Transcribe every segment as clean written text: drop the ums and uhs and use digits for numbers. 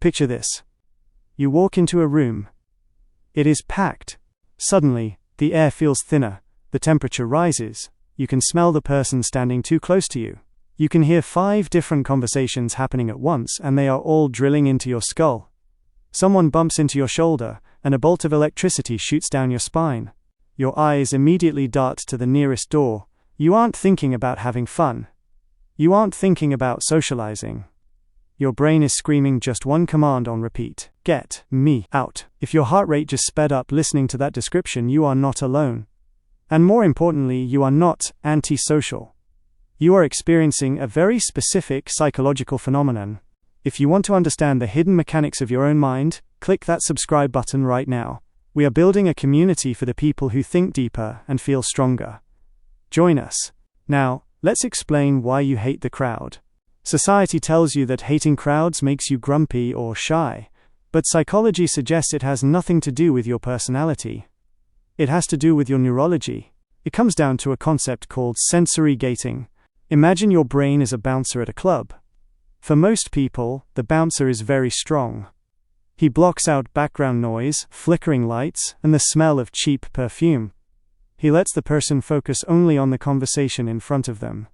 Picture this. You walk into a room. It is packed. Suddenly, the air feels thinner, the temperature rises, you can smell the person standing too close to you. You can hear 5 different conversations happening at once, and they are all drilling into your skull. Someone bumps into your shoulder, and a bolt of electricity shoots down your spine. Your eyes immediately dart to the nearest door. You aren't thinking about having fun. You aren't thinking about socializing. Your brain is screaming just one command on repeat: get me out. If your heart rate just sped up listening to that description, you are not alone. And more importantly, you are not antisocial. You are experiencing a very specific psychological phenomenon. If you want to understand the hidden mechanics of your own mind, click that subscribe button right now. We are building a community for the people who think deeper and feel stronger. Join us. Now, let's explain why you hate the crowd. Society tells you that hating crowds makes you grumpy or shy, but psychology suggests it has nothing to do with your personality. It has to do with your neurology. It comes down to a concept called sensory gating. Imagine your brain is a bouncer at a club. For most people, the bouncer is very strong. He blocks out background noise, flickering lights, and the smell of cheap perfume. He lets the person focus only on the conversation in front of them.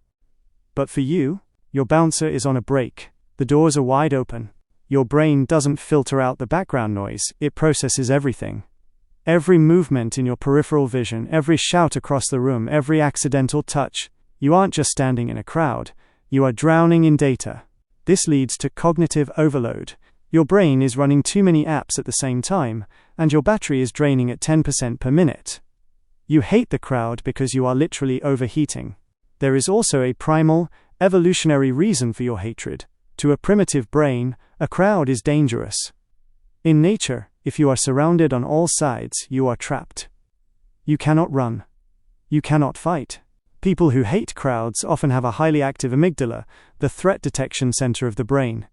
But for you, your bouncer is on a break. The doors are wide open. Your brain doesn't filter out the background noise, it processes everything. Every movement in your peripheral vision, every shout across the room, every accidental touch. You aren't just standing in a crowd, you are drowning in data. This leads to cognitive overload. Your brain is running too many apps at the same time, and your battery is draining at 10% per minute. You hate the crowd because you are literally overheating. There is also a primal, evolutionary reason for your hatred. To a primitive brain, a crowd is dangerous. In nature, if you are surrounded on all sides, you are trapped. You cannot run. You cannot fight. People who hate crowds often have a highly active amygdala, the threat detection center of the brain.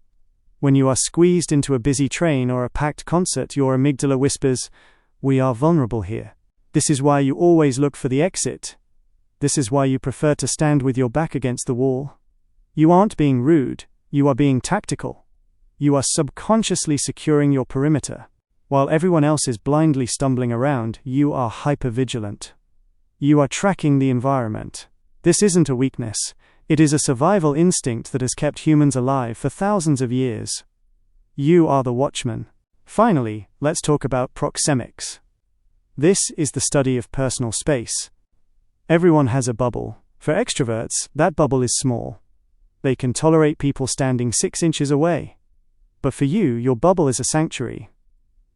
When you are squeezed into a busy train or a packed concert, your amygdala whispers, "We are vulnerable here." This is why you always look for the exit. This is why you prefer to stand with your back against the wall. You aren't being rude, you are being tactical. You are subconsciously securing your perimeter. While everyone else is blindly stumbling around, you are hypervigilant. You are tracking the environment. This isn't a weakness. It is a survival instinct that has kept humans alive for thousands of years. You are the watchman. Finally, let's talk about proxemics. This is the study of personal space. Everyone has a bubble. For extroverts, that bubble is small. They can tolerate people standing 6 inches away. But for you, your bubble is a sanctuary.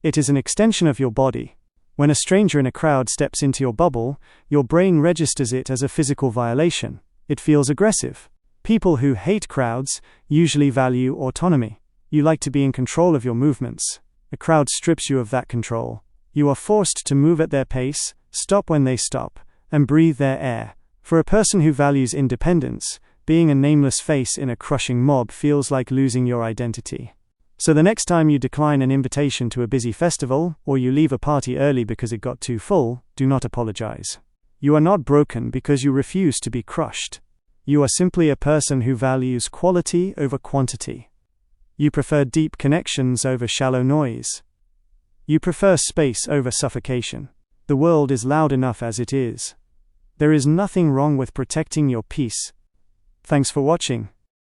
It is an extension of your body. When a stranger in a crowd steps into your bubble, your brain registers it as a physical violation. It feels aggressive. People who hate crowds usually value autonomy. You like to be in control of your movements. A crowd strips you of that control. You are forced to move at their pace, stop when they stop, and breathe their air. For a person who values independence, being a nameless face in a crushing mob feels like losing your identity. So the next time you decline an invitation to a busy festival, or you leave a party early because it got too full, do not apologize. You are not broken because you refuse to be crushed. You are simply a person who values quality over quantity. You prefer deep connections over shallow noise. You prefer space over suffocation. The world is loud enough as it is. There is nothing wrong with protecting your peace. Thanks for watching.